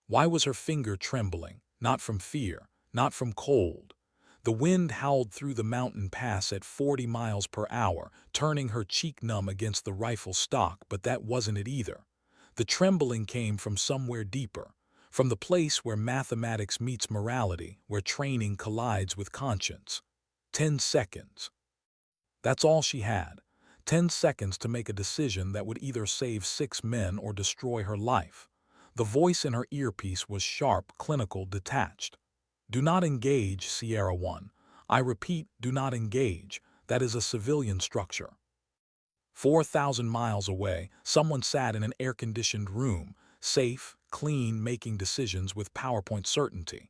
Why was her finger trembling? Not from fear, not from cold. The wind howled through the mountain pass at 40 miles per hour, turning her cheek numb against the rifle stock, but that wasn't it either. The trembling came from somewhere deeper, from the place where mathematics meets morality, where training collides with conscience. 10 seconds. That's all she had. 10 seconds to make a decision that would either save 6 men or destroy her life. The voice in her earpiece was sharp, clinical, detached. Do not engage, Sierra 1. I repeat, do not engage. That is a civilian structure. 4,000 miles away, someone sat in an air-conditioned room, safe, clean, making decisions with PowerPoint certainty.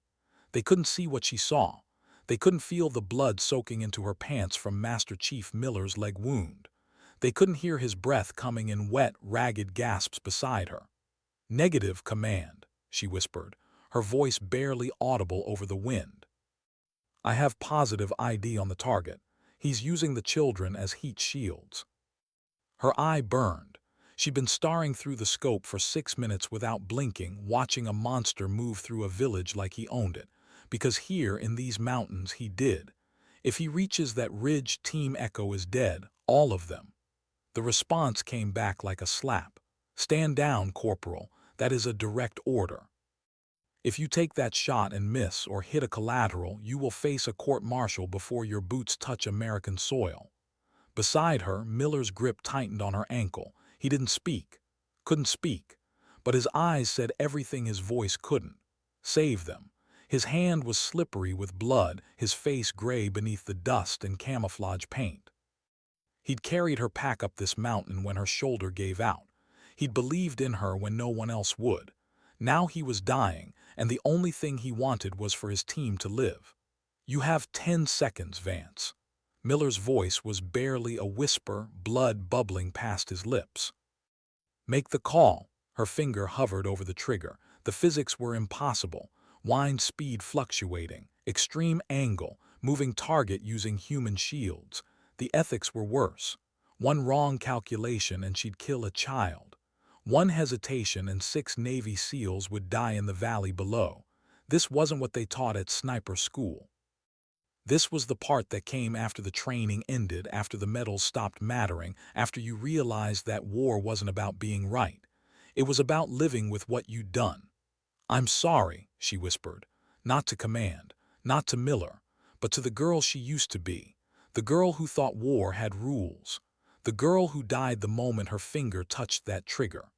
They couldn't see what she saw. They couldn't feel the blood soaking into her pants from Master Chief Miller's leg wound. They couldn't hear his breath coming in wet, ragged gasps beside her. Negative command, she whispered, her voice barely audible over the wind. I have positive ID on the target. He's using the children as heat shields. Her eye burned. She'd been staring through the scope for 6 minutes without blinking, watching a monster move through a village like he owned it. Because here in these mountains he did. If he reaches that ridge, Team Echo is dead, all of them. The response came back like a slap. Stand down, Corporal. That is a direct order. If you take that shot and miss or hit a collateral, you will face a court-martial before your boots touch American soil. Beside her, Miller's grip tightened on her ankle. He didn't speak, couldn't speak, but his eyes said everything his voice couldn't. Save them. His hand was slippery with blood, his face gray beneath the dust and camouflage paint. He'd carried her pack up this mountain when her shoulder gave out. He'd believed in her when no one else would. Now he was dying, and the only thing he wanted was for his team to live. You have 10 seconds, Vance. Miller's voice was barely a whisper, blood bubbling past his lips. Make the call. Her finger hovered over the trigger. The physics were impossible. Wind speed fluctuating, extreme angle, moving target using human shields. The ethics were worse. One wrong calculation and she'd kill a child. One hesitation and 6 Navy SEALs would die in the valley below. This wasn't what they taught at sniper school. This was the part that came after the training ended, after the medals stopped mattering, after you realized that war wasn't about being right. It was about living with what you'd done. I'm sorry, she whispered, not to command, not to Miller, but to the girl she used to be, the girl who thought war had rules, the girl who died the moment her finger touched that trigger.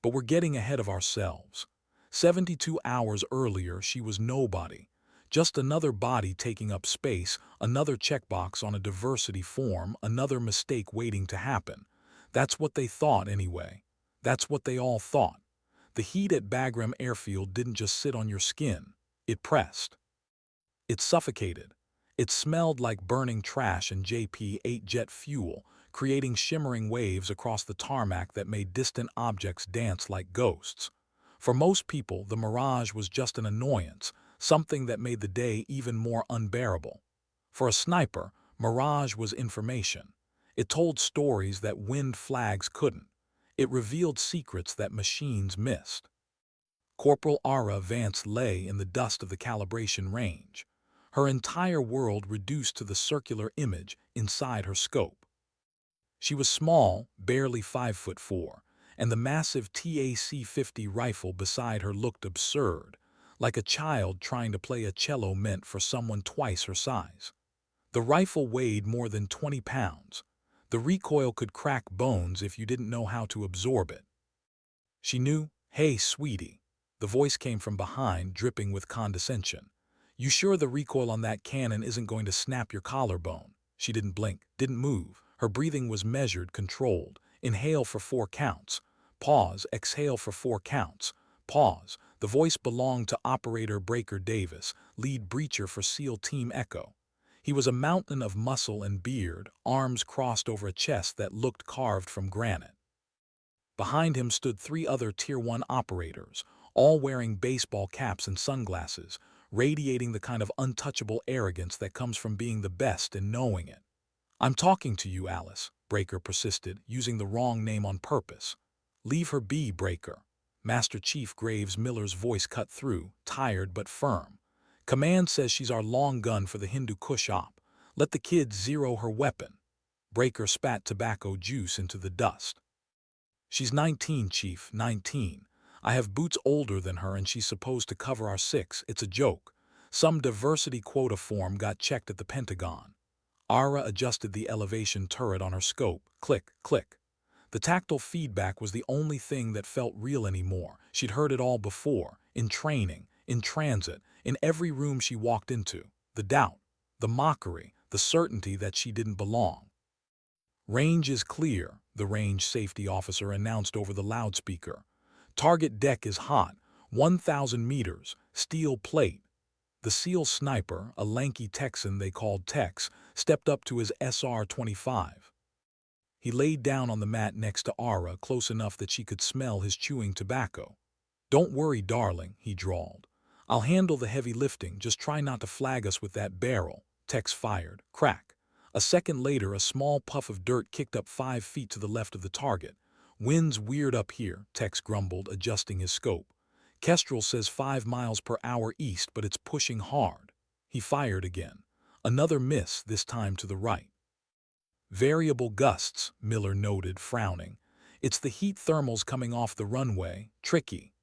But we're getting ahead of ourselves. 72 hours earlier, she was nobody. Just another body taking up space, another checkbox on a diversity form, another mistake waiting to happen. That's what they thought anyway. That's what they all thought. The heat at Bagram Airfield didn't just sit on your skin. It pressed. It suffocated. It smelled like burning trash and JP-8 jet fuel, creating shimmering waves across the tarmac that made distant objects dance like ghosts. For most people, the mirage was just an annoyance, something that made the day even more unbearable. For a sniper, mirage was information. It told stories that wind flags couldn't. It revealed secrets that machines missed. Corporal Ara Vance lay in the dust of the calibration range, her entire world reduced to the circular image inside her scope. She was small, barely 5'4", and the massive TAC-50 rifle beside her looked absurd, like a child trying to play a cello meant for someone twice her size. The rifle weighed more than 20 pounds. The recoil could crack bones if you didn't know how to absorb it. She knew, "Hey, sweetie." The voice came from behind, dripping with condescension. "You sure the recoil on that cannon isn't going to snap your collarbone?" She didn't blink, didn't move. Her breathing was measured, controlled. Inhale for 4 counts. Pause, exhale for 4 counts. Pause. The voice belonged to Operator Breaker Davis, lead breacher for SEAL Team Echo. He was a mountain of muscle and beard, arms crossed over a chest that looked carved from granite. Behind him stood 3 other Tier 1 operators, all wearing baseball caps and sunglasses, radiating the kind of untouchable arrogance that comes from being the best and knowing it. "I'm talking to you, Alice," Breaker persisted, using the wrong name on purpose. "Leave her be, Breaker." Master Chief Graves Miller's voice cut through, tired but firm. Command says she's our long gun for the Hindu Kush op. Let the kid zero her weapon. Breaker spat tobacco juice into the dust. She's 19, Chief, 19. I have boots older than her and she's supposed to cover our 6. It's a joke. Some diversity quota form got checked at the Pentagon. Ara adjusted the elevation turret on her scope. Click, click. The tactile feedback was the only thing that felt real anymore. She'd heard it all before, in training, in transit, in every room she walked into. The doubt, the mockery, the certainty that she didn't belong. Range is clear, the range safety officer announced over the loudspeaker. Target deck is hot, 1,000 meters, steel plate. The SEAL sniper, a lanky Texan they called Tex, stepped up to his SR-25. He laid down on the mat next to Ara, close enough that she could smell his chewing tobacco. "Don't worry, darling," he drawled. "I'll handle the heavy lifting, just try not to flag us with that barrel." Tex fired. Crack. A second later, a small puff of dirt kicked up 5 feet to the left of the target. "Wind's weird up here," Tex grumbled, adjusting his scope. "Kestrel says 5 miles per hour east, but it's pushing hard." He fired again. Another miss, this time to the right. "Variable gusts," Miller noted, frowning. "It's the heat thermals coming off the runway. Tricky."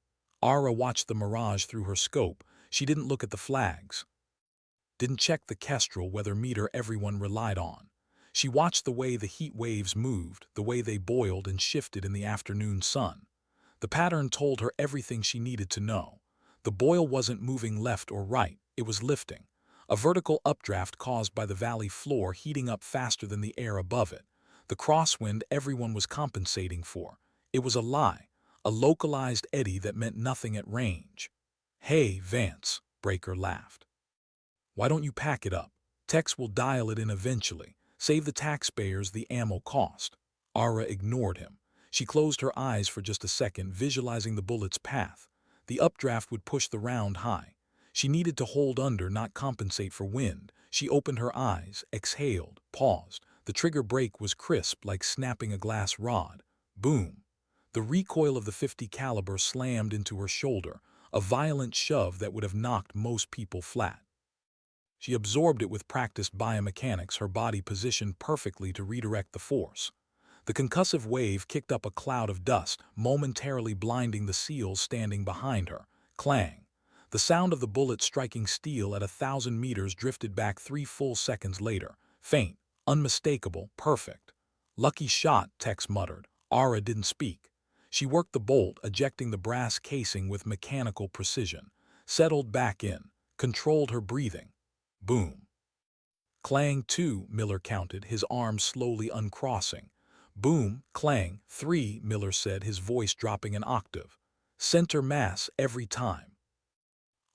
Ara watched the mirage through her scope. She didn't look at the flags. Didn't check the Kestrel weather meter everyone relied on. She watched the way the heat waves moved, the way they boiled and shifted in the afternoon sun. The pattern told her everything she needed to know. The boil wasn't moving left or right, it was lifting. A vertical updraft caused by the valley floor heating up faster than the air above it. The crosswind everyone was compensating for. It was a lie, a localized eddy that meant nothing at range. "Hey, Vance," Breaker laughed. "Why don't you pack it up? Tex will dial it in eventually. Save the taxpayers the ammo cost." Ara ignored him. She closed her eyes for just a second, visualizing the bullet's path. The updraft would push the round high. She needed to hold under, not compensate for wind. She opened her eyes, exhaled, paused. The trigger brake was crisp, like snapping a glass rod. Boom. The recoil of the .50 caliber slammed into her shoulder, a violent shove that would have knocked most people flat. She absorbed it with practiced biomechanics, her body positioned perfectly to redirect the force. The concussive wave kicked up a cloud of dust, momentarily blinding the SEALs standing behind her. Clang. The sound of the bullet striking steel at 1,000 meters drifted back 3 full seconds later. Faint, unmistakable, perfect. "Lucky shot," Tex muttered. Ara didn't speak. She worked the bolt, ejecting the brass casing with mechanical precision. Settled back in. Controlled her breathing. Boom. Clang 2, Miller counted, his arms slowly uncrossing. Boom, clang, 3, Miller said, his voice dropping an octave. Center mass every time.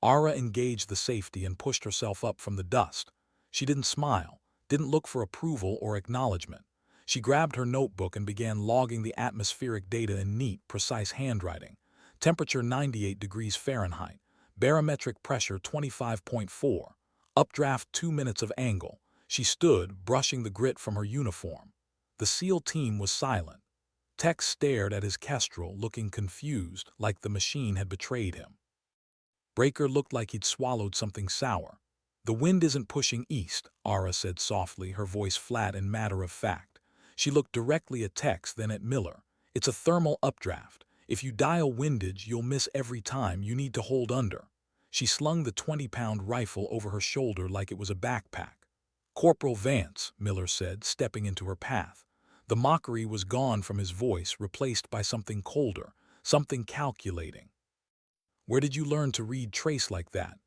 Ara engaged the safety and pushed herself up from the dust. She didn't smile, didn't look for approval or acknowledgement. She grabbed her notebook and began logging the atmospheric data in neat, precise handwriting. Temperature 98 degrees Fahrenheit. Barometric pressure 25.4. Updraft 2 minutes of angle. She stood, brushing the grit from her uniform. The SEAL team was silent. Tex stared at his Kestrel, looking confused, like the machine had betrayed him. Breaker looked like he'd swallowed something sour. "The wind isn't pushing east," Ara said softly, her voice flat and matter-of-fact. She looked directly at Tex, then at Miller. "It's a thermal updraft. If you dial windage, you'll miss every time. You need to hold under." She slung the 20-pound rifle over her shoulder like it was a backpack. "Corporal Vance," Miller said, stepping into her path. The mockery was gone from his voice, replaced by something colder, something calculating. "Where did you learn to read trace like that?"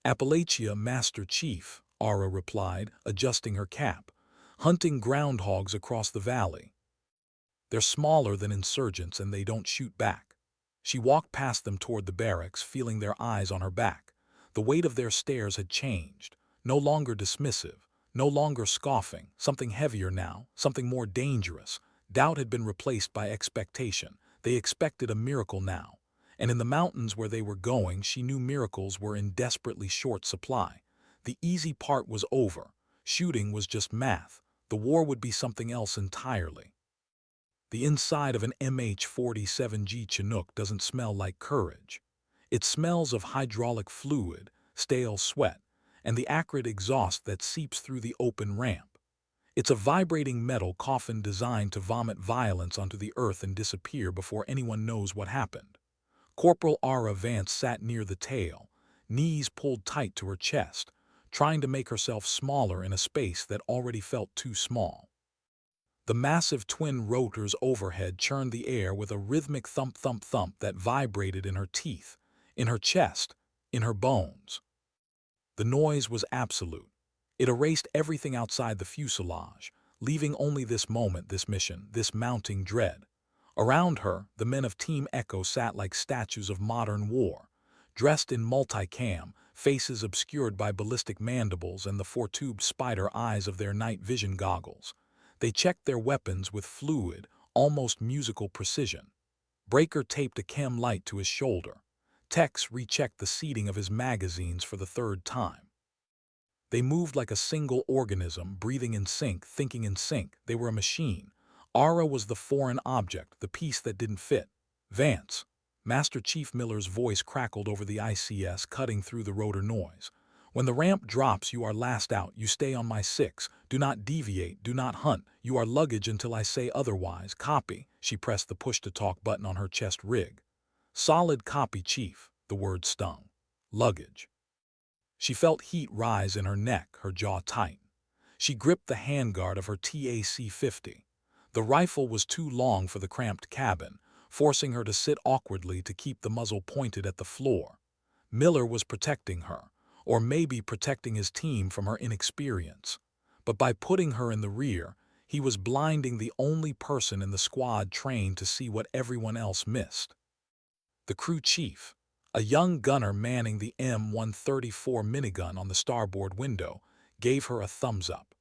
"Appalachia, Master Chief," Ara replied, adjusting her cap. "Hunting groundhogs across the valley. They're smaller than insurgents and they don't shoot back." She walked past them toward the barracks, feeling their eyes on her back. The weight of their stares had changed. No longer dismissive, no longer scoffing, something heavier now, something more dangerous. Doubt had been replaced by expectation. They expected a miracle now. And in the mountains where they were going, she knew miracles were in desperately short supply. The easy part was over. Shooting was just math. The war would be something else entirely. The inside of an MH-47G Chinook doesn't smell like courage. It smells of hydraulic fluid, stale sweat, and the acrid exhaust that seeps through the open ramp. It's a vibrating metal coffin designed to vomit violence onto the earth and disappear before anyone knows what happened. Corporal Ara Vance sat near the tail, knees pulled tight to her chest, trying to make herself smaller in a space that already felt too small. The massive twin rotors overhead churned the air with a rhythmic thump-thump-thump that vibrated in her teeth, in her chest, in her bones. The noise was absolute. It erased everything outside the fuselage, leaving only this moment, this mission, this mounting dread. Around her, the men of Team Echo sat like statues of modern war, dressed in multicam, faces obscured by ballistic mandibles and the four-tubed spider eyes of their night vision goggles. They checked their weapons with fluid, almost musical precision. Breaker taped a chem light to his shoulder. Tex rechecked the seating of his magazines for the third time. They moved like a single organism, breathing in sync, thinking in sync. They were a machine. Ara was the foreign object, the piece that didn't fit. Vance. Master Chief Miller's voice crackled over the ICS, cutting through the rotor noise. When the ramp drops, you are last out. You stay on my 6. Do not deviate. Do not hunt. You are luggage until I say otherwise. Copy. She pressed the push-to-talk button on her chest rig. Solid copy, Chief. The word stung. Luggage. She felt heat rise in her neck, her jaw tight. She gripped the handguard of her TAC-50. The rifle was too long for the cramped cabin, forcing her to sit awkwardly to keep the muzzle pointed at the floor. Miller was protecting her, or maybe protecting his team from her inexperience. But by putting her in the rear, he was blinding the only person in the squad trained to see what everyone else missed. The crew chief, a young gunner manning the M134 minigun on the starboard window, gave her a thumbs up.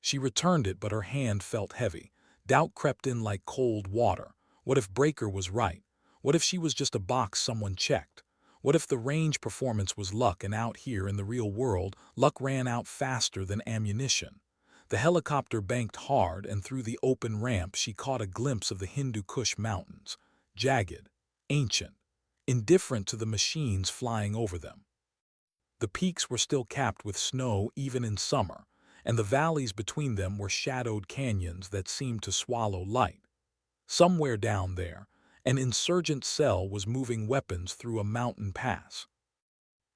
She returned it, but her hand felt heavy. Doubt crept in like cold water. What if Breaker was right? What if she was just a box someone checked? What if the range performance was luck, and out here in the real world, luck ran out faster than ammunition? The helicopter banked hard, and through the open ramp she caught a glimpse of the Hindu Kush Mountains, jagged, ancient, indifferent to the machines flying over them. The peaks were still capped with snow even in summer, and the valleys between them were shadowed canyons that seemed to swallow light. Somewhere down there, an insurgent cell was moving weapons through a mountain pass.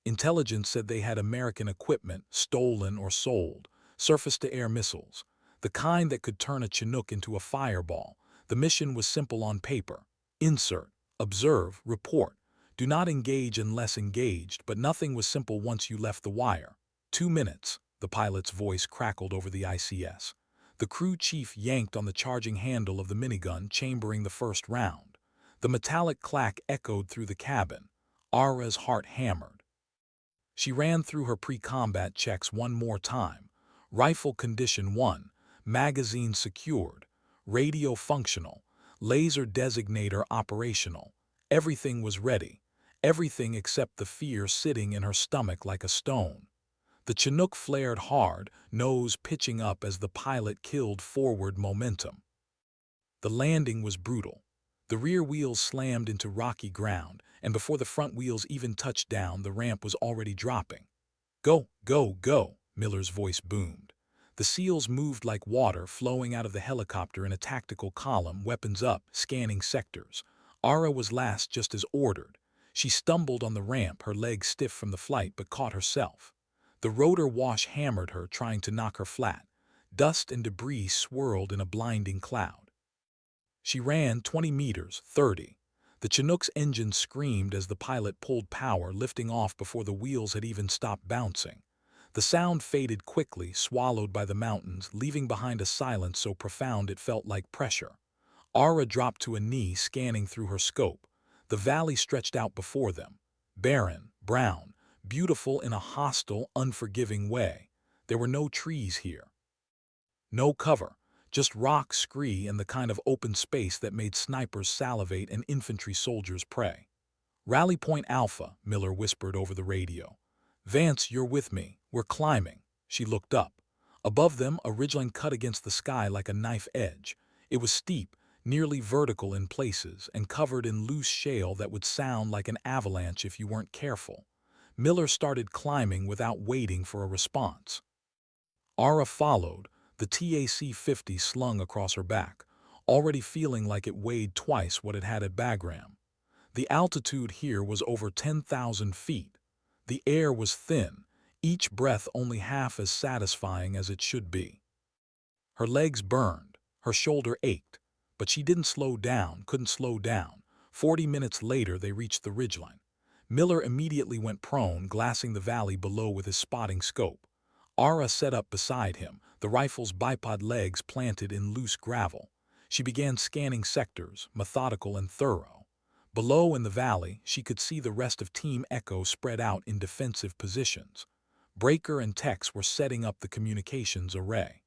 Intelligence said they had American equipment, stolen or sold, surface-to-air missiles, the kind that could turn a Chinook into a fireball. The mission was simple on paper. Insert, observe, report. Do not engage unless engaged, but nothing was simple once you left the wire. 2 minutes, the pilot's voice crackled over the ICS. The crew chief yanked on the charging handle of the minigun, chambering the first round. The metallic clack echoed through the cabin. Ara's heart hammered. She ran through her pre-combat checks one more time. Rifle condition 1, magazine secured, radio functional, laser designator operational. Everything was ready. Everything except the fear sitting in her stomach like a stone. The Chinook flared hard, nose pitching up as the pilot killed forward momentum. The landing was brutal. The rear wheels slammed into rocky ground, and before the front wheels even touched down, the ramp was already dropping. Go, go, go, Miller's voice boomed. The SEALs moved like water flowing out of the helicopter in a tactical column, weapons up, scanning sectors. Ara was last, just as ordered. She stumbled on the ramp, her legs stiff from the flight, but caught herself. The rotor wash hammered her, trying to knock her flat. Dust and debris swirled in a blinding cloud. She ran 20 meters, 30. The Chinook's engine screamed as the pilot pulled power, lifting off before the wheels had even stopped bouncing. The sound faded quickly, swallowed by the mountains, leaving behind a silence so profound it felt like pressure. Ara dropped to a knee, scanning through her scope. The valley stretched out before them, barren, brown, beautiful in a hostile, unforgiving way. There were no trees here. No cover, just rock, scree, and the kind of open space that made snipers salivate and infantry soldiers pray. Rally Point Alpha, Miller whispered over the radio. Vance, you're with me. We're climbing. She looked up. Above them, a ridgeline cut against the sky like a knife edge. It was steep, nearly vertical in places and covered in loose shale that would sound like an avalanche if you weren't careful. Miller started climbing without waiting for a response. Ara followed, the TAC-50 slung across her back, already feeling like it weighed twice what it had at Bagram. The altitude here was over 10,000 feet. The air was thin, each breath only half as satisfying as it should be. Her legs burned, her shoulder ached, but she didn't slow down, couldn't slow down. 40 minutes later, they reached the ridgeline. Miller immediately went prone, glassing the valley below with his spotting scope. Ara sat up beside him, the rifle's bipod legs planted in loose gravel. She began scanning sectors, methodical and thorough. Below in the valley, she could see the rest of Team Echo spread out in defensive positions. Breaker and Tex were setting up the communications array.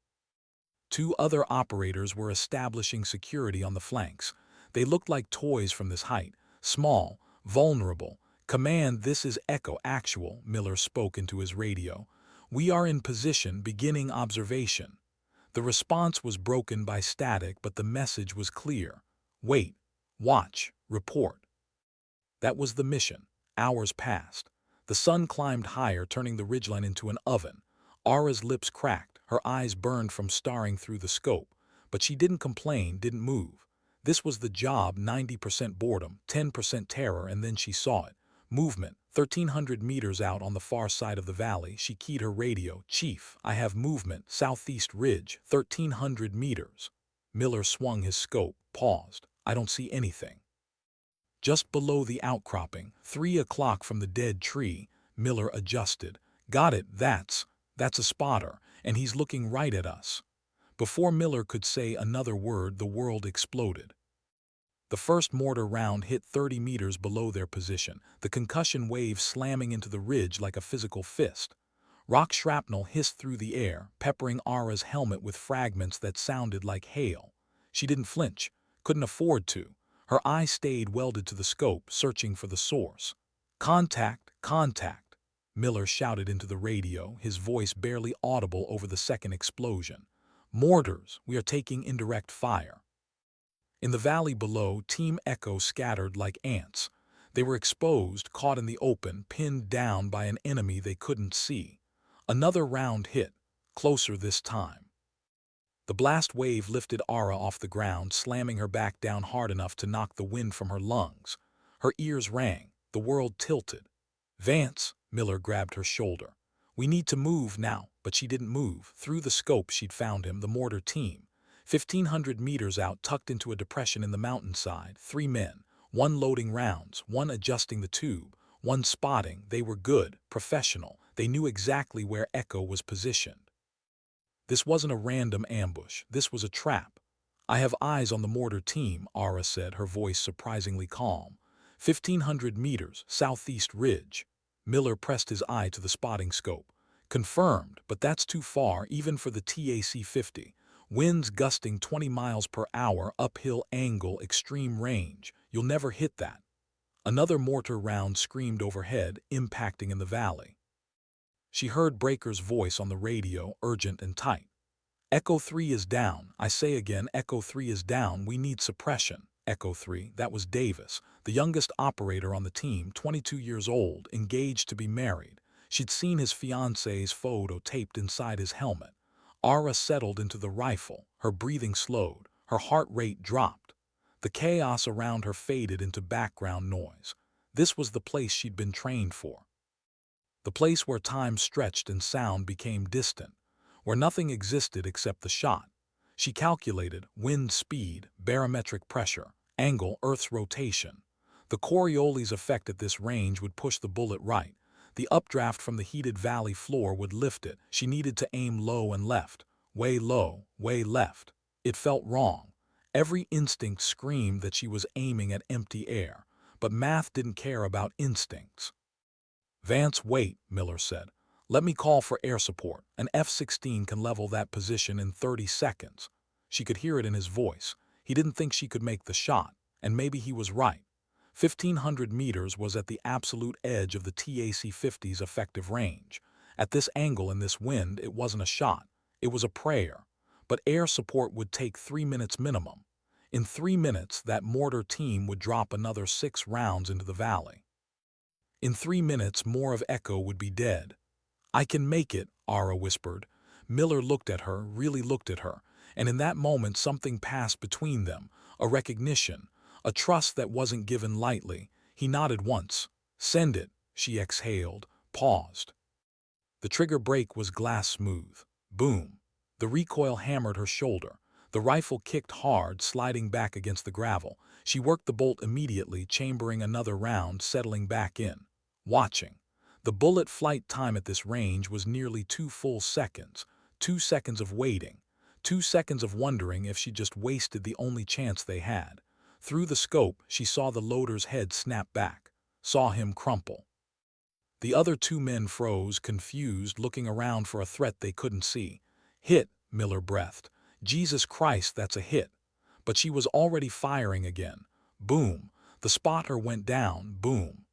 Two other operators were establishing security on the flanks. They looked like toys from this height, small, vulnerable. "Command, this is Echo Actual," Miller spoke into his radio. "We are in position, beginning observation." The response was broken by static, but the message was clear. "Wait, watch, report." That was the mission. Hours passed. The sun climbed higher, turning the ridgeline into an oven. Ara's lips cracked, her eyes burned from staring through the scope. But she didn't complain, didn't move. This was the job, 90% boredom, 10% terror, and then she saw it. Movement, 1,300 meters out on the far side of the valley. She keyed her radio. "Chief, I have movement, southeast ridge, 1,300 meters." Miller swung his scope, paused. "I don't see anything." Just below the outcropping, 3 o'clock from the dead tree, Miller adjusted. "Got it, that's a spotter, and he's looking right at us." Before Miller could say another word, the world exploded. The first mortar round hit 30 meters below their position, the concussion wave slamming into the ridge like a physical fist. Rock shrapnel hissed through the air, peppering Ara's helmet with fragments that sounded like hail. She didn't flinch, couldn't afford to. Her eye stayed welded to the scope, searching for the source. "Contact, contact," Miller shouted into the radio, his voice barely audible over the second explosion. "Mortars, we are taking indirect fire." In the valley below, Team Echo scattered like ants. They were exposed, caught in the open, pinned down by an enemy they couldn't see. Another round hit, closer this time. The blast wave lifted Ara off the ground, slamming her back down hard enough to knock the wind from her lungs. Her ears rang, the world tilted. "Vance," Miller grabbed her shoulder. "We need to move now," but she didn't move. Through the scope she'd found him, the mortar team. 1,500 meters out, tucked into a depression in the mountainside, 3 men, one loading rounds, one adjusting the tube, one spotting. They were good, professional. They knew exactly where Echo was positioned. This wasn't a random ambush. This was a trap. "I have eyes on the mortar team," Ara said, her voice surprisingly calm. 1,500 meters, southeast ridge. Miller pressed his eye to the spotting scope. "Confirmed, but that's too far, even for the TAC-50. Winds gusting 20 miles per hour, uphill angle, extreme range. You'll never hit that." Another mortar round screamed overhead, impacting in the valley. She heard Breaker's voice on the radio, urgent and tight. "Echo 3 is down. I say again, Echo 3 is down. We need suppression." Echo 3, that was Davis, the youngest operator on the team, 22 years old, engaged to be married. She'd seen his fiancée's photo taped inside his helmet. Ara settled into the rifle, her breathing slowed, her heart rate dropped. The chaos around her faded into background noise. This was the place she'd been trained for. The place where time stretched and sound became distant, where nothing existed except the shot. She calculated wind speed, barometric pressure, angle, Earth's rotation. The Coriolis effect at this range would push the bullet right. The updraft from the heated valley floor would lift it. She needed to aim low and left. Way low, way left. It felt wrong. Every instinct screamed that she was aiming at empty air, but math didn't care about instincts. "Vance, wait," Miller said. "Let me call for air support. An F-16 can level that position in 30 seconds. She could hear it in his voice. He didn't think she could make the shot, and maybe he was right. 1,500 meters was at the absolute edge of the TAC-50's effective range. At this angle and this wind, it wasn't a shot. It was a prayer. But air support would take 3 minutes minimum. In 3 minutes, that mortar team would drop another 6 rounds into the valley. In 3 minutes, more of Echo would be dead. "I can make it," Ara whispered. Miller looked at her, really looked at her, and in that moment something passed between them, a recognition, a trust that wasn't given lightly. He nodded once. "Send it," she exhaled, paused. The trigger brake was glass smooth. Boom. The recoil hammered her shoulder. The rifle kicked hard, sliding back against the gravel. She worked the bolt immediately, chambering another round, settling back in. Watching. The bullet flight time at this range was nearly 2 full seconds. 2 seconds of waiting. 2 seconds of wondering if she just wasted the only chance they had. Through the scope, she saw the loader's head snap back. Saw him crumple. The other 2 men froze, confused, looking around for a threat they couldn't see. "Hit," Miller breathed. "Jesus Christ, that's a hit." But she was already firing again. Boom. The spotter went down. Boom.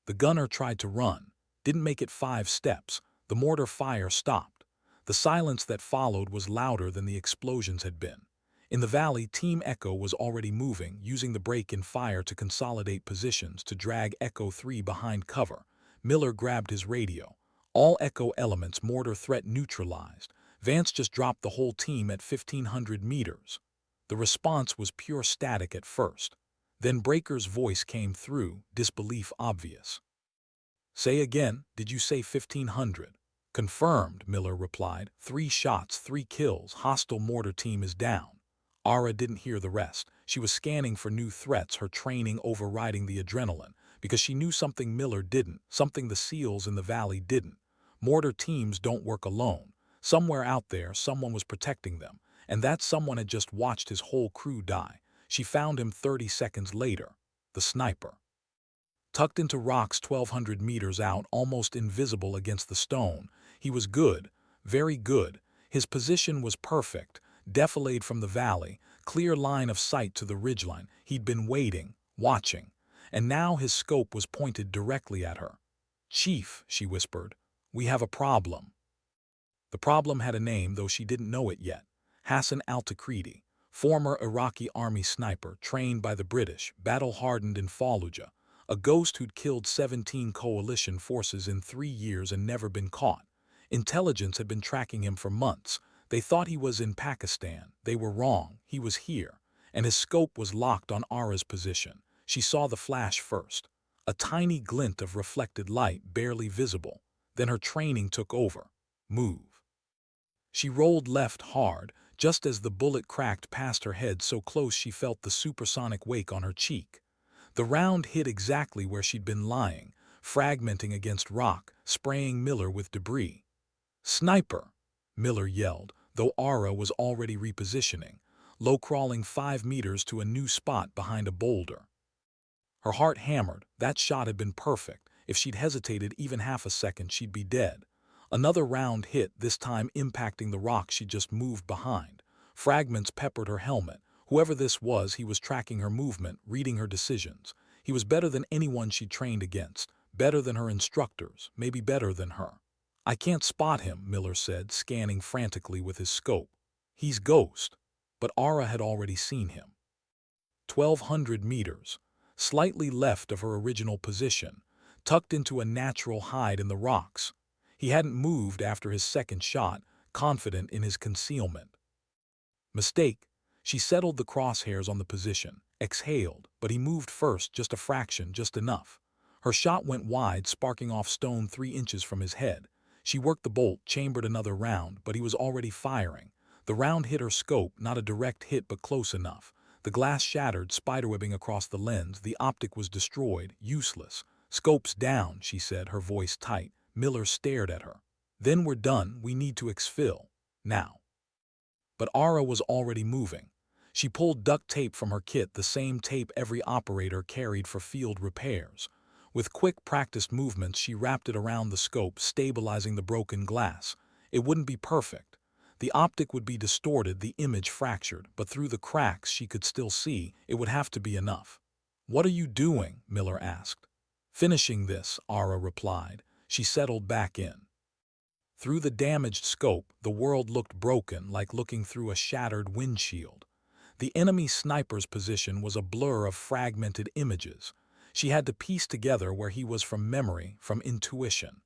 The gunner tried to run. Didn't make it 5 steps. The mortar fire stopped. The silence that followed was louder than the explosions had been. In the valley, Team Echo was already moving, using the break in fire to consolidate positions, to drag Echo 3 behind cover. Miller grabbed his radio. "All Echo elements, mortar threat neutralized. Vance just dropped the whole team at 1,500 meters." The response was pure static at first. Then Breaker's voice came through, disbelief obvious. "Say again, did you say 1,500? "Confirmed," Miller replied. "3 shots, 3 kills, hostile mortar team is down." Ara didn't hear the rest. She was scanning for new threats, her training overriding the adrenaline, because she knew something Miller didn't, something the SEALs in the valley didn't. Mortar teams don't work alone. Somewhere out there, someone was protecting them, and that someone had just watched his whole crew die. She found him 30 seconds later. The sniper. Tucked into rocks 1,200 meters out, almost invisible against the stone. He was good, very good. His position was perfect, defilade from the valley, clear line of sight to the ridgeline. He'd been waiting, watching, and now his scope was pointed directly at her. "Chief," she whispered, "we have a problem." The problem had a name, though she didn't know it yet. Hassan al-Takriti, former Iraqi army sniper, trained by the British, battle-hardened in Fallujah, a ghost who'd killed 17 coalition forces in 3 years and never been caught. Intelligence had been tracking him for months. They thought he was in Pakistan. They were wrong. He was here. And his scope was locked on Ara's position. She saw the flash first. A tiny glint of reflected light, barely visible. Then her training took over. Move. She rolled left hard, just as the bullet cracked past her head, so close she felt the supersonic wake on her cheek. The round hit exactly where she'd been lying, fragmenting against rock, spraying Miller with debris. "Sniper!" Miller yelled, though Ara was already repositioning, low-crawling 5 meters to a new spot behind a boulder. Her heart hammered. That shot had been perfect. If she'd hesitated even half a second, she'd be dead. Another round hit, this time impacting the rock she'd just moved behind. Fragments peppered her helmet. Whoever this was, he was tracking her movement, reading her decisions. He was better than anyone she'd trained against, better than her instructors, maybe better than her. "I can't spot him," Miller said, scanning frantically with his scope. "He's Ghost." But Ara had already seen him. 1,200 meters, slightly left of her original position, tucked into a natural hide in the rocks. He hadn't moved after his second shot, confident in his concealment. Mistake. She settled the crosshairs on the position, exhaled, but he moved first, just a fraction, just enough. Her shot went wide, sparking off stone 3 inches from his head. She worked the bolt, chambered another round, but he was already firing. The round hit her scope, not a direct hit but close enough. The glass shattered, spiderwebbing across the lens. The optic was destroyed, useless. "Scope's down," she said, her voice tight. Miller stared at her. "Then we're done. We need to exfil. Now." But Ara was already moving. She pulled duct tape from her kit, the same tape every operator carried for field repairs. With quick, practiced movements, she wrapped it around the scope, stabilizing the broken glass. It wouldn't be perfect. The optic would be distorted, the image fractured, but through the cracks she could still see. It would have to be enough. "What are you doing?" Miller asked. "Finishing this," Ara replied. She settled back in. Through the damaged scope, the world looked broken, like looking through a shattered windshield. The enemy sniper's position was a blur of fragmented images. She had to piece together where he was from memory, from intuition.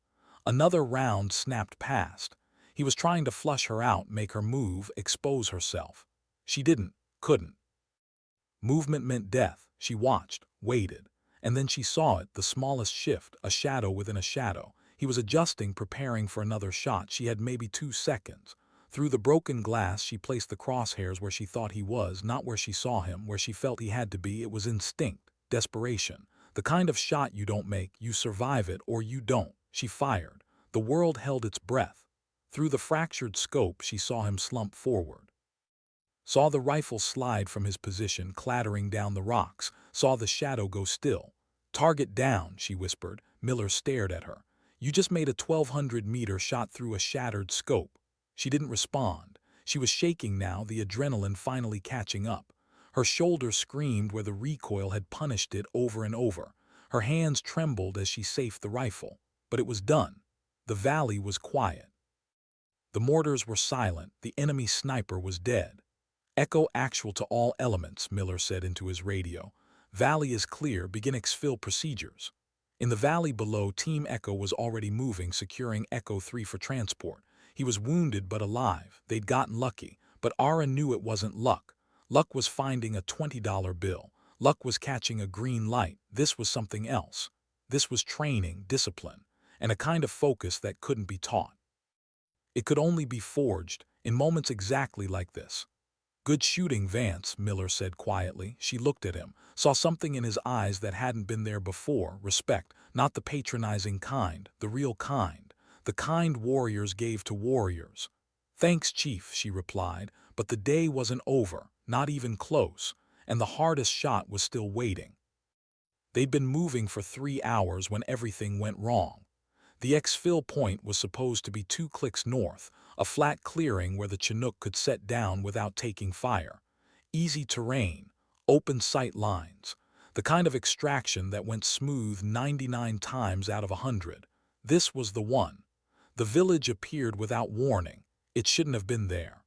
Another round snapped past. He was trying to flush her out, make her move, expose herself. She couldn't. Movement meant death. She watched, waited. And then she saw it, the smallest shift, a shadow within a shadow. He was adjusting, preparing for another shot. She had maybe 2 seconds. Through the broken glass, she placed the crosshairs where she thought he was, not where she saw him, where she felt he had to be. It was instinct, desperation. The kind of shot you don't make, you survive it or you don't. She fired. The world held its breath. Through the fractured scope, she saw him slump forward. Saw the rifle slide from his position, clattering down the rocks. Saw the shadow go still. "Target down," she whispered. Miller stared at her. "You just made a 1,200-meter shot through a shattered scope." She didn't respond. She was shaking now, the adrenaline finally catching up. Her shoulders screamed where the recoil had punished it over and over. Her hands trembled as she safed the rifle. But it was done. The valley was quiet. The mortars were silent. The enemy sniper was dead. "Echo actual to all elements," Miller said into his radio. "Valley is clear. Begin exfil procedures." In the valley below, Team Echo was already moving, securing Echo 3 for transport. He was wounded but alive. They'd gotten lucky. But Ara knew it wasn't luck. Luck was finding a $20 bill. Luck was catching a green light. This was something else. This was training, discipline, and a kind of focus that couldn't be taught. It could only be forged in moments exactly like this. "Good shooting, Vance," Miller said quietly. She looked at him, saw something in his eyes that hadn't been there before, respect, not the patronizing kind, the real kind, the kind warriors gave to warriors. "Thanks, Chief," she replied, but the day wasn't over, not even close, and the hardest shot was still waiting. They'd been moving for 3 hours when everything went wrong. The exfil point was supposed to be 2 clicks north, a flat clearing where the Chinook could set down without taking fire. Easy terrain, open sight lines, the kind of extraction that went smooth 99 times out of 100. This was the one. The village appeared without warning. It shouldn't have been there.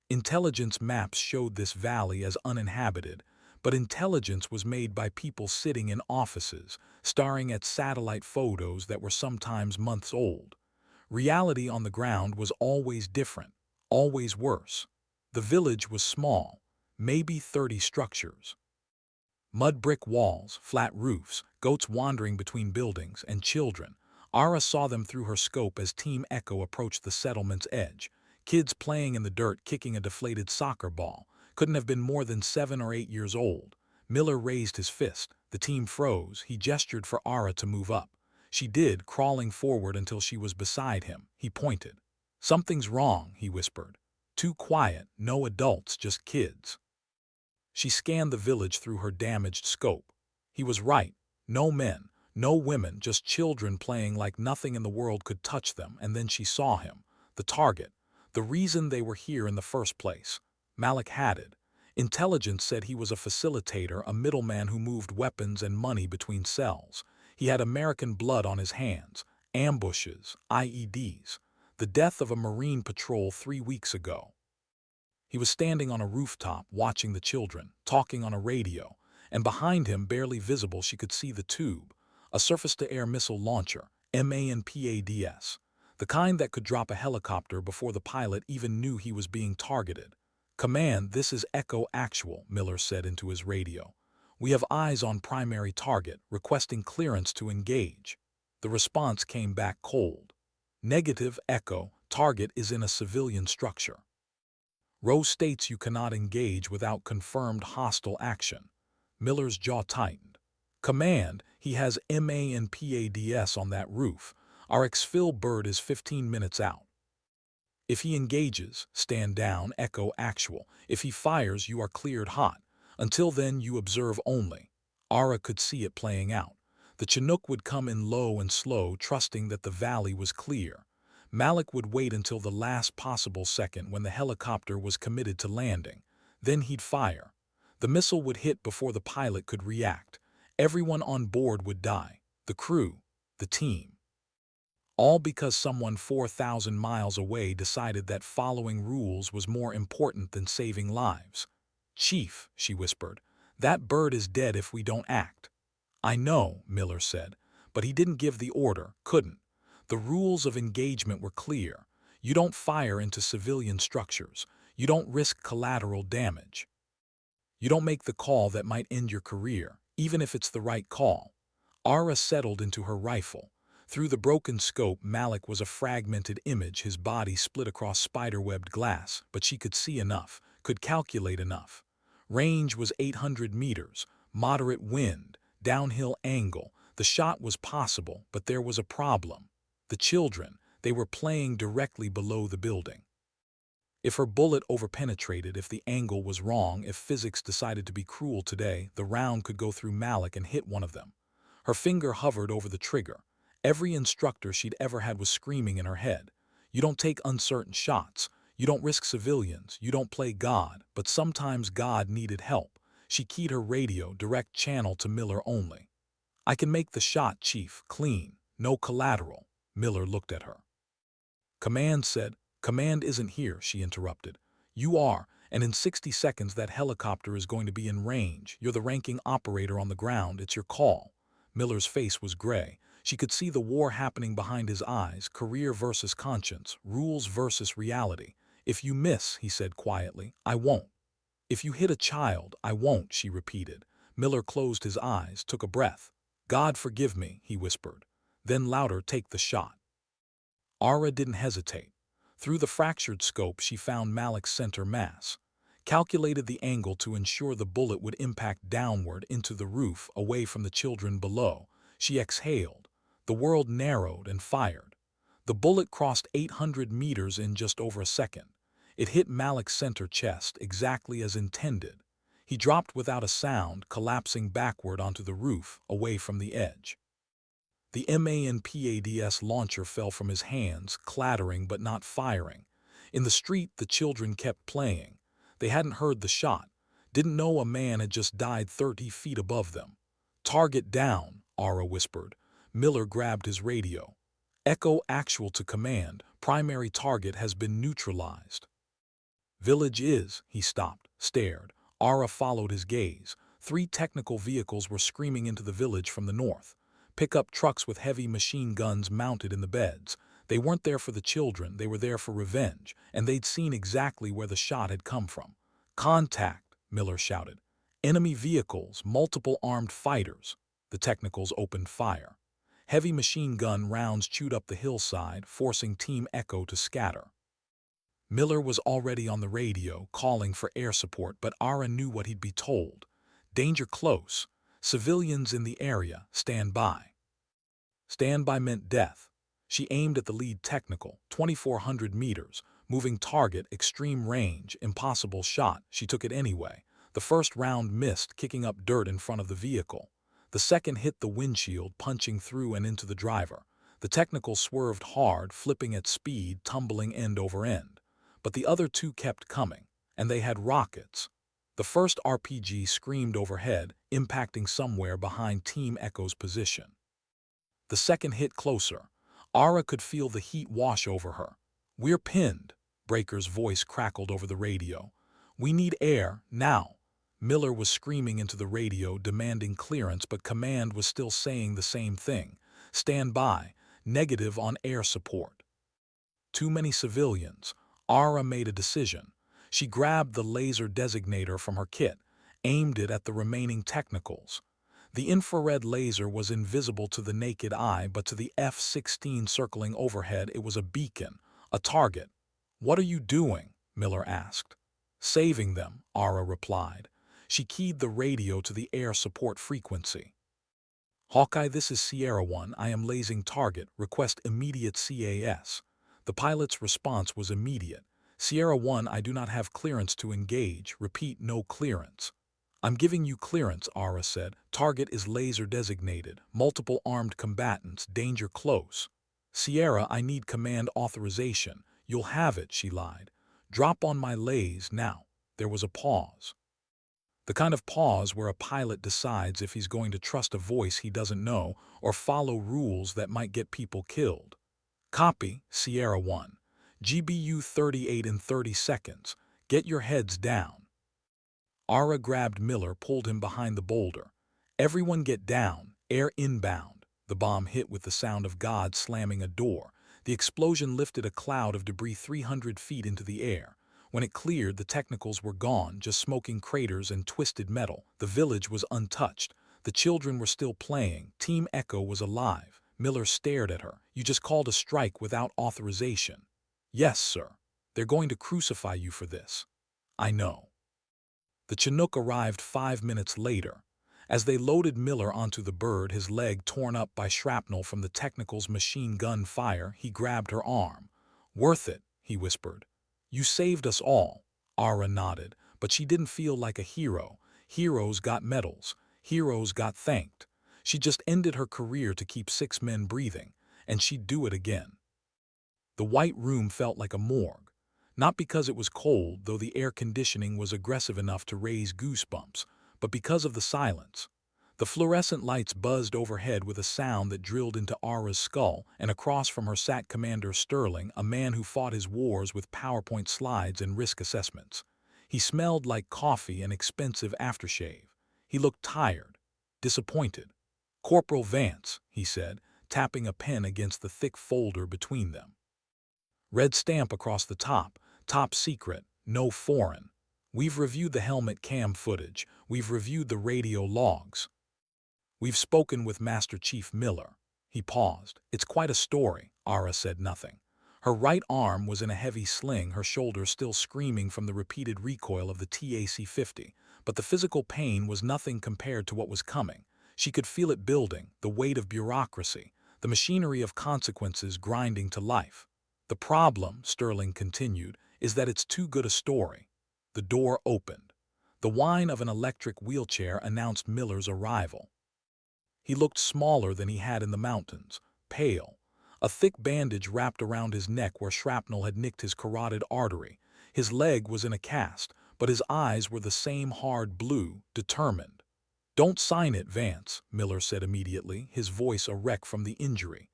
Intelligence maps showed this valley as uninhabited, but intelligence was made by people sitting in offices, staring at satellite photos that were sometimes months old. Reality on the ground was always different, always worse. The village was small, maybe 30 structures. Mud brick walls, flat roofs, goats wandering between buildings, and children. Ara saw them through her scope as Team Echo approached the settlement's edge. Kids playing in the dirt, kicking a deflated soccer ball. Couldn't have been more than 7 or 8 years old. Miller raised his fist. The team froze. He gestured for Ara to move up. She did, crawling forward until she was beside him. He pointed. "Something's wrong," he whispered. "Too quiet, no adults, just kids." She scanned the village through her damaged scope. He was right. No men, no women, just children playing like nothing in the world could touch them. And then she saw him. The target. The reason they were here in the first place. Malik Haddad. Intelligence said he was a facilitator, a middleman who moved weapons and money between cells. He had American blood on his hands, ambushes, IEDs. The death of a Marine patrol 3 weeks ago. He was standing on a rooftop, watching the children, talking on a radio, and behind him, barely visible, she could see the tube, a surface-to-air missile launcher, MANPADS, the kind that could drop a helicopter before the pilot even knew he was being targeted. "Command, this is Echo Actual," Miller said into his radio. "We have eyes on primary target, requesting clearance to engage." The response came back cold. "Negative, Echo. Target is in a civilian structure. Row states you cannot engage without confirmed hostile action." Miller's jaw tightened. "Command, he has MANPADS on that roof. Our exfil bird is 15 minutes out. If he engages, stand down, Echo Actual. If he fires, you are cleared hot. Until then, you observe only." Ara could see it playing out. The Chinook would come in low and slow, trusting that the valley was clear. Malik would wait until the last possible second when the helicopter was committed to landing. Then he'd fire. The missile would hit before the pilot could react. Everyone on board would die. The crew, the team. All because someone 4,000 miles away decided that following rules was more important than saving lives. "Chief," she whispered, "that bird is dead if we don't act." "I know," Miller said, but he didn't give the order, couldn't. The rules of engagement were clear. You don't fire into civilian structures. You don't risk collateral damage. You don't make the call that might end your career, even if it's the right call. Ara settled into her rifle. Through the broken scope, Malik was a fragmented image, his body split across spider-webbed glass, but she could see enough, could calculate enough. Range was 800 meters, moderate wind, downhill angle. The shot was possible, but there was a problem. The children, they were playing directly below the building. If her bullet overpenetrated, if the angle was wrong, if physics decided to be cruel today, the round could go through Malik and hit one of them. Her finger hovered over the trigger. Every instructor she'd ever had was screaming in her head. You don't take uncertain shots. You don't risk civilians. You don't play God. But sometimes God needed help. She keyed her radio, direct channel to Miller only. "I can make the shot, Chief, clean. No collateral." Miller looked at her. "Command said—" "Command isn't here," she interrupted. "You are, and in 60 seconds that helicopter is going to be in range. You're the ranking operator on the ground. It's your call." Miller's face was gray. She could see the war happening behind his eyes, career versus conscience, rules versus reality. "If you miss," he said quietly, "I won't." "If you hit a child, I won't," she repeated. Miller closed his eyes, took a breath. "God forgive me," he whispered. Then louder, "Take the shot." Ara didn't hesitate. Through the fractured scope, she found Malik's center mass, calculated the angle to ensure the bullet would impact downward into the roof, away from the children below. She exhaled. The world narrowed and fired. The bullet crossed 800 meters in just over a second. It hit Malik's center chest, exactly as intended. He dropped without a sound, collapsing backward onto the roof, away from the edge. The MANPADS launcher fell from his hands, clattering but not firing. In the street, the children kept playing. They hadn't heard the shot, didn't know a man had just died 30 feet above them. "Target down," Ara whispered. Miller grabbed his radio. "Echo actual to command. Primary target has been neutralized." "Village is—" He stopped, stared. Ara followed his gaze. 3 technical vehicles were screaming into the village from the north. Pickup trucks with heavy machine guns mounted in the beds. They weren't there for the children, they were there for revenge, and they'd seen exactly where the shot had come from. "Contact," Miller shouted. "Enemy vehicles, multiple armed fighters." The technicals opened fire. Heavy machine gun rounds chewed up the hillside, forcing Team Echo to scatter. Miller was already on the radio, calling for air support, but Ara knew what he'd be told. "Danger close. Civilians in the area, stand by." Stand by meant death. She aimed at the lead technical, 2,400 meters, moving target, extreme range, impossible shot. She took it anyway. The first round missed, kicking up dirt in front of the vehicle. The second hit the windshield, punching through and into the driver. The technical swerved hard, flipping at speed, tumbling end over end. But the other 2 kept coming, and they had rockets. The first RPG screamed overhead, impacting somewhere behind Team Echo's position. The second hit closer. Ara could feel the heat wash over her. "We're pinned," Breaker's voice crackled over the radio. "We need air, now." Miller was screaming into the radio, demanding clearance, but command was still saying the same thing. "Stand by. Negative on air support." Too many civilians. Ara made a decision. She grabbed the laser designator from her kit, aimed it at the remaining technicals. The infrared laser was invisible to the naked eye, but to the F-16 circling overhead it was a beacon, a target. "What are you doing?" Miller asked. "Saving them," Ara replied. She keyed the radio to the air support frequency. "Hawkeye, this is Sierra 1. I am lasing target. Request immediate CAS." The pilot's response was immediate. "Sierra 1, I do not have clearance to engage. Repeat, no clearance." "I'm giving you clearance," Ara said. "Target is laser designated. Multiple armed combatants. Danger close." "Sierra, I need command authorization." "You'll have it," she lied. "Drop on my lays now." There was a pause. The kind of pause where a pilot decides if he's going to trust a voice he doesn't know or follow rules that might get people killed. "Copy, Sierra 1. GBU 38 in 30 seconds. Get your heads down." Ara grabbed Miller, pulled him behind the boulder. Everyone get down, air inbound. The bomb hit with the sound of God slamming a door. The explosion lifted a cloud of debris 300 feet into the air. When it cleared, the technicals were gone, just smoking craters and twisted metal. The village was untouched. The children were still playing. Team Echo was alive. Miller stared at her. You just called a strike without authorization. Yes, sir. They're going to crucify you for this. I know. The Chinook arrived 5 minutes later. As they loaded Miller onto the bird, his leg torn up by shrapnel from the technical's machine gun fire, he grabbed her arm. Worth it, he whispered. You saved us all. Ara nodded, but she didn't feel like a hero. Heroes got medals. Heroes got thanked. She just ended her career to keep 6 men breathing, and she'd do it again. The white room felt like a morgue. Not because it was cold, though the air conditioning was aggressive enough to raise goosebumps, but because of the silence. The fluorescent lights buzzed overhead with a sound that drilled into Ara's skull, and across from her sat Commander Sterling, a man who fought his wars with PowerPoint slides and risk assessments. He smelled like coffee and expensive aftershave. He looked tired, disappointed. Corporal Vance, he said, tapping a pen against the thick folder between them. Red stamp across the top, top secret, no foreign. We've reviewed the helmet cam footage. We've reviewed the radio logs. We've spoken with Master Chief Miller. He paused. It's quite a story. Ara said nothing. Her right arm was in a heavy sling, her shoulder still screaming from the repeated recoil of the TAC-50. But the physical pain was nothing compared to what was coming. She could feel it building, the weight of bureaucracy, the machinery of consequences grinding to life. The problem, Sterling continued, is that it's too good a story. The door opened. The whine of an electric wheelchair announced Miller's arrival. He looked smaller than he had in the mountains, pale. A thick bandage wrapped around his neck where shrapnel had nicked his carotid artery. His leg was in a cast, but his eyes were the same hard blue, determined. Don't sign it, Vance, Miller said immediately, his voice a wreck from the injury.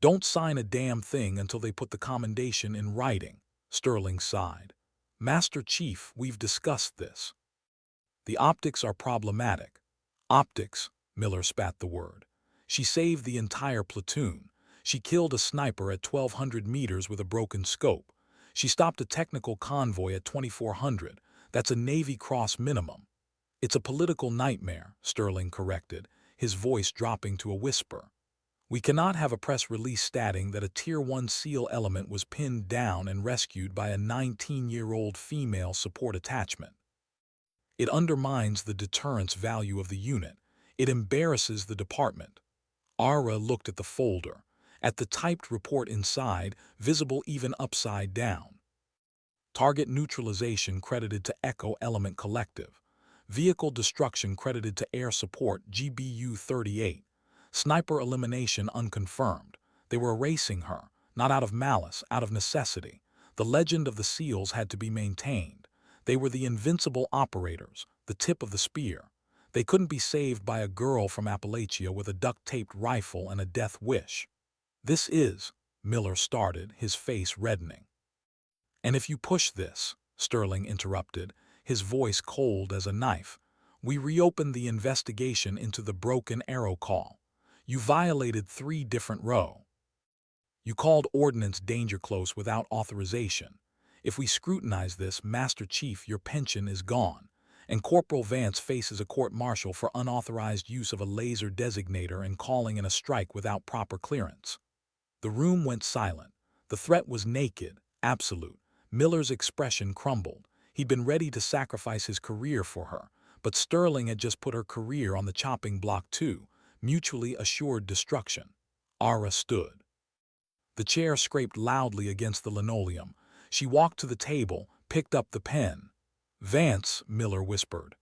Don't sign a damn thing until they put the commendation in writing. Sterling sighed. Master Chief, we've discussed this. The optics are problematic. Optics, Miller spat the word. She saved the entire platoon. She killed a sniper at 1,200 meters with a broken scope. She stopped a technical convoy at 2,400. That's a Navy Cross minimum. It's a political nightmare, Sterling corrected, his voice dropping to a whisper. We cannot have a press release stating that a Tier 1 SEAL element was pinned down and rescued by a 19-year-old female support attachment. It undermines the deterrence value of the unit. It embarrasses the department. Ara looked at the folder, at the typed report inside, visible even upside down. Target neutralization credited to Echo Element Collective. Vehicle destruction credited to Air Support GBU-38. Sniper elimination unconfirmed. They were erasing her, not out of malice, out of necessity. The legend of the SEALs had to be maintained. They were the invincible operators, the tip of the spear. They couldn't be saved by a girl from Appalachia with a duct-taped rifle and a death wish. This is, Miller started, his face reddening. And if you push this, Sterling interrupted, his voice cold as a knife, we reopen the investigation into the Broken Arrow call. You violated 3 different rows. You called Ordnance Danger Close without authorization. If we scrutinize this, Master Chief, your pension is gone, and Corporal Vance faces a court-martial for unauthorized use of a laser designator and calling in a strike without proper clearance. The room went silent. The threat was naked, absolute. Miller's expression crumbled. He'd been ready to sacrifice his career for her, but Sterling had just put her career on the chopping block too. Mutually assured destruction. Ara stood. The chair scraped loudly against the linoleum. She walked to the table, picked up the pen. Vance, Miller whispered.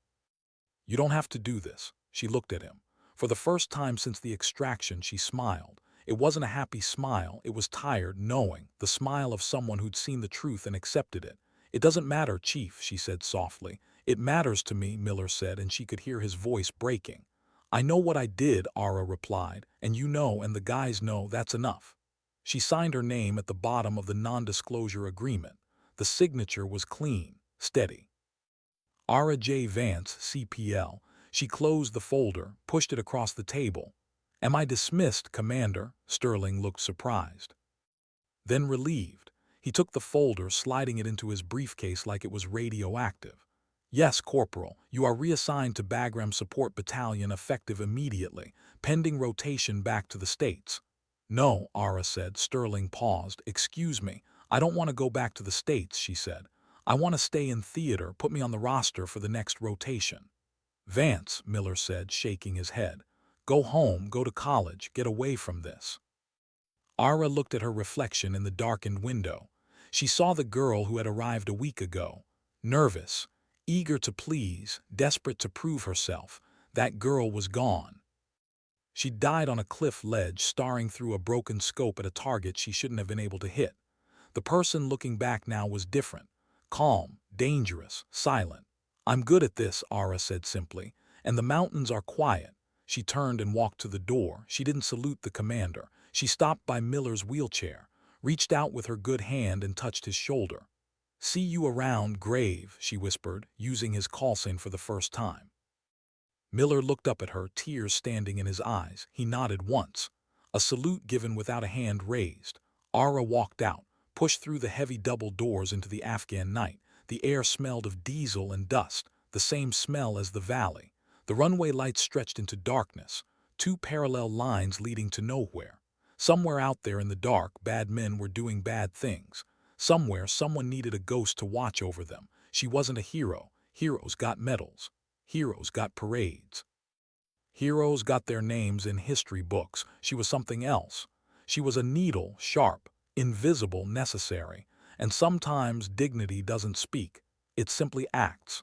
You don't have to do this. She looked at him. For the first time since the extraction, she smiled. It wasn't a happy smile, it was tired, knowing, the smile of someone who'd seen the truth and accepted it. It doesn't matter, Chief, she said softly. It matters to me, Miller said, and she could hear his voice breaking. I know what I did, Ara replied, and you know and the guys know that's enough. She signed her name at the bottom of the non-disclosure agreement. The signature was clean, steady. Ara J. Vance, CPL. She closed the folder, pushed it across the table. Am I dismissed, Commander? Sterling looked surprised. Then relieved. He took the folder, sliding it into his briefcase like it was radioactive. Yes, Corporal, you are reassigned to Bagram Support Battalion effective immediately, pending rotation back to the States. No, Ara said. Sterling paused. Excuse me, I don't want to go back to the States, she said. I want to stay in theater, put me on the roster for the next rotation. Vance, Miller said, shaking his head. Go home, go to college, get away from this. Ara looked at her reflection in the darkened window. She saw the girl who had arrived a week ago. Nervous, eager to please, desperate to prove herself. That girl was gone. She died on a cliff ledge, staring through a broken scope at a target she shouldn't have been able to hit. The person looking back now was different. Calm, dangerous, silent. I'm good at this, Ara said simply, and the mountains are quiet. She turned and walked to the door. She didn't salute the commander. She stopped by Miller's wheelchair, reached out with her good hand and touched his shoulder. See you around, Grave, she whispered, using his call sign for the first time. Miller looked up at her, tears standing in his eyes. He nodded once. A salute given without a hand raised. Ara walked out, pushed through the heavy double doors into the Afghan night. The air smelled of diesel and dust, the same smell as the valley. The runway lights stretched into darkness, two parallel lines leading to nowhere. Somewhere out there in the dark, bad men were doing bad things. Somewhere, someone needed a ghost to watch over them. She wasn't a hero. Heroes got medals. Heroes got parades. Heroes got their names in history books. She was something else. She was a needle, sharp, invisible, necessary. And sometimes dignity doesn't speak. It simply acts.